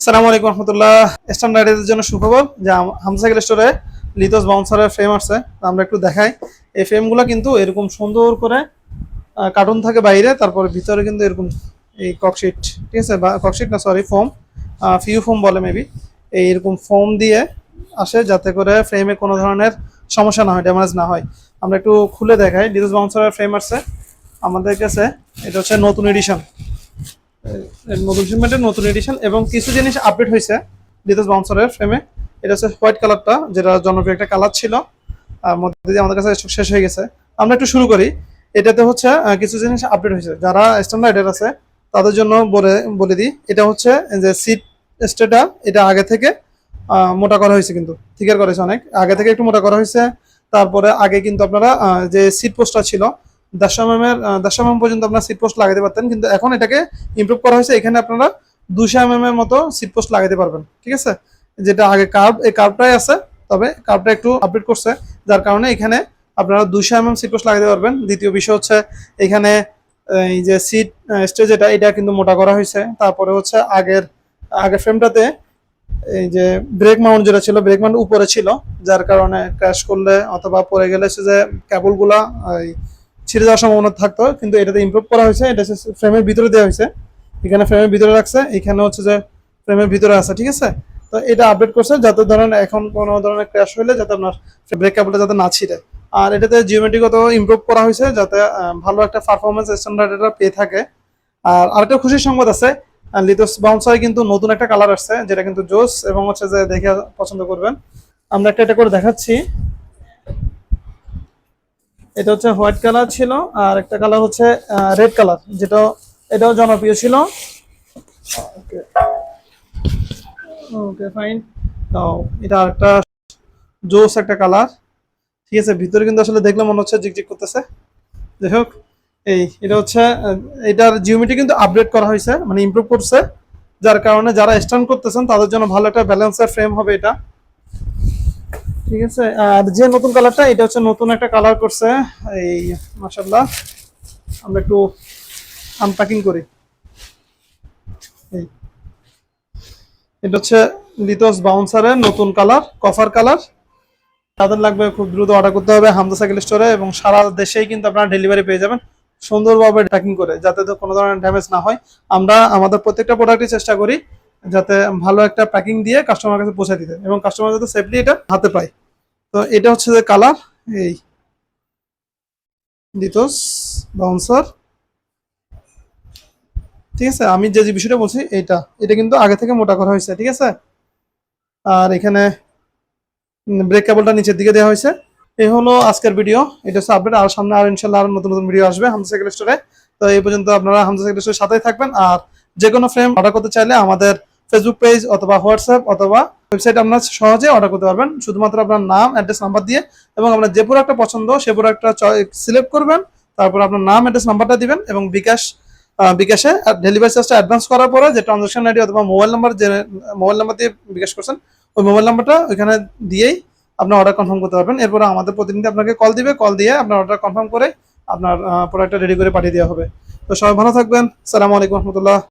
আসসালামু আলাইকুম রহমতুল্লাহ। স্ট্যান্ড রাইডারদের জন্য সুখবর যে হামজা সাইকেল স্টোরে লিথোস বাউন্সারের ফ্রেম আছে। আমরা একটু দেখাই। এই ফ্রেমগুলো কিন্তু এরকম সুন্দর করে কার্টুন থাকে বাইরে, তারপরে ভিতরে কিন্তু এরকম এই ককশিট, ঠিক আছে, বা ককশিট না, সরি, ফোম, ফিউ ফোম বলে মেবি। এইরকম ফোম দিয়ে আসে যাতে করে ফ্রেমে কোনো ধরনের সমস্যা না হয়, ড্যামেজ না হয়। আমরা একটু খুলে দেখাই। লিথোস বাউন্সারের ফ্রেম আছে আমাদের কাছে। এটা হচ্ছে নতুন এডিশন, নতুন শিপমেন্টের নতুন এডিশন, এবং কিছু জিনিস আপডেট হয়েছে লিথোস বাউন্সারের ফ্রেমে। এটা হচ্ছে হোয়াইট কালারটা, যেটা জনপ্রিয় একটা কালার ছিল, মধ্যে দিয়ে আমাদের কাছে শেষ হয়ে গেছে। আমরা একটু শুরু করি। এটাতে হচ্ছে কিছু জিনিস আপডেট হয়েছে। যারা স্ট্যান্ডার্ড রাইডার আছে তাদের জন্য বলে বলে দিই, এটা হচ্ছে যে সিট স্টেটা, এটা আগে থেকে মোটা করা হয়েছে, কিন্তু থিকার করা হয়েছে, অনেক আগে থেকে একটু মোটা করা হয়েছে। তারপরে আগে কিন্তু আপনারা যে সিট পোস্টটা ছিল 10 mm পর্যন্ত আপনার সিট পোস্ট লাগাতে পারতেন, কিন্তু এখন এটাকে ইমপ্রুভ করা হয়েছে। এখানে আপনারা 200 mm এর মতো সিট পোস্ট লাগাতে পারবেন, ঠিক আছে। যেটা আগে কার্ভ, এই কার্ভটাই আছে, তবে কার্ভটা একটু আপডেট করছে, যার কারণে এখানে আপনারা 200 mm সিট পোস্ট লাগাতে পারবেন। দ্বিতীয় বিষয় হচ্ছে এখানে এই যে সিট স্টেজ, এটা কিন্তু মোটা করা হয়েছে। তারপরে হচ্ছে আগের ফ্রেমটাতে এই যে ব্রেক মাউন্ট যেটা ছিল, ব্রেক মাউন্ট উপরে ছিল, যার কারণে ক্র্যাশ করলে অথবা পড়ে গেলে সে যে কেবলগুলা ছিঁড়ে যাওয়ার সম্ভাবনা থাকতো, কিন্তু এটাতে ইমপ্রুভ করা হয়েছে। এটা ফ্রেমের ভিতরে দেওয়া হয়েছে, এখানে ফ্রেমের ভিতরে রাখছে, এখানে হচ্ছে যে ফ্রেমের ভিতরে আছে, ঠিক আছে। তো এটা আপডেট করছে যাতে ধরেন এখন কোনো ধরনের ক্র্যাশ হইলে যাতে আপনার ব্রেক কেবলটা যাতে না ছিঁড়ে। আর এটাতে জিওমেট্রিগত ইমপ্রুভ করা হয়েছে যাতে ভালো একটা পারফরমেন্স স্ট্যান্ডার্ড এটা পেয়ে থাকে। আর আরেকটা খুশির সংবাদ আছে, লিথোস বাউন্সারে কিন্তু নতুন একটা কালার আসছে, যেটা কিন্তু জোস, এবং হচ্ছে যে দেখে পছন্দ করবেন। আমরা একটা করে দেখাচ্ছি। এটা হচ্ছে হোয়াইট কালার ছিল, আর একটা কালার হচ্ছে রেড কালার, যেটা এটাও জনপ্রিয় ছিল। ওকে, ওকে, ফাইন। তো এটা একটা জোস একটা কালার, ঠিক আছে। ভিতরে কিন্তু আসলে দেখলে মনে হচ্ছে জিকজিক করতেছে। যাই হোক, এটা হচ্ছে এটার জিওমেট্রি কিন্তু আপডেট করা হয়েছে, মানে ইমপ্রুভ করছে, যার কারণে যারা স্ট্যান্ড করতেছেন তাদের জন্য ভালো একটা ব্যালেন্সের ফ্রেম হবে এটা, ঠিক আছে। আর যে নতুন কালারটা, এটা হচ্ছে নতুন একটা কালার করছে এই, মাশাআল্লাহ। আমরা একটু আনপ্যাকিং করি। এই এটা হচ্ছে লিথোস বাউন্সারের নতুন কালার, কফার কালার। তাদের লাগবে খুব দ্রুত অর্ডার করতে হবে হামজা সাইকেল স্টোরে, এবং সারা দেশেই কিন্তু আপনারা ডেলিভারি পেয়ে যাবেন সুন্দরভাবে প্যাকিং করে, যাতে তো কোনো ধরনের ড্যামেজ না হয়। আমরা আমাদের প্রত্যেকটা প্রোডাক্টই চেষ্টা করি যাতে ভালো একটা প্যাকিং দিয়ে কাস্টমার কাছে পৌঁছে দিতে, এবং কাস্টমার যাতে সেফলি এটা হাতে পায়। তো এটা হচ্ছে যে কালার, এই লিথোস বাউন্সার, ঠিক আছে। আমি যে যে বিষয়টা বলছি, এটা কিন্তু আগে থেকে মোটা করা হয়েছে, ঠিক আছে। আর এখানে ব্রেক কেবলটা নিচের দিকে দেওয়া হয়েছে। এই হলো আজকের ভিডিও। এটা হচ্ছে আপডেট। আর সামনে আর ইনশাল্লাহ আর নতুন নতুন ভিডিও আসবে হামজা সাইকেল স্টোরে। তো এই পর্যন্ত আপনারা হামজা সাইকেল স্টোরের সাথেই থাকবেন। আর যে কোনো ফ্রেম অর্ডার করতে চাইলে আমাদের ফেসবুক পেজ অথবা হোয়াটসঅ্যাপ অথবা ওয়েবসাইট আপনারা সহজে অর্ডার করতে পারবেন, শুধুমাত্র আপনার নাম, অ্যাড্রেস, নাম্বার দিয়ে। এবং আপনার যে প্রোডাক্টটা পছন্দ সে প্রোডাক্টটা সিলেক্ট করবেন, তারপর আপনার নাম, অ্যাড্রেস, নাম্বারটা দিবেন, এবং বিকাশে ডেলিভারি চার্জটা অ্যাডভান্স করার পরে যে ট্রানজাকশন আইডি অথবা মোবাইল নাম্বার, যে মোবাইল নাম্বার দিয়ে বিকাশ করছেন, ওই মোবাইল নাম্বারটা ওইখানে দিয়েই আপনার অর্ডার কনফার্ম করতে পারবেন। এরপর আমাদের প্রতিনিধি আপনাকে কল দিবে, কল দিয়ে আপনার অর্ডার কনফার্ম করে আপনার প্রোডাক্টটা রেডি করে পাঠিয়ে দেওয়া হবে। তো সবাই ভালো থাকবেন। আসসালামু আলাইকুম রহমতুল্লাহ।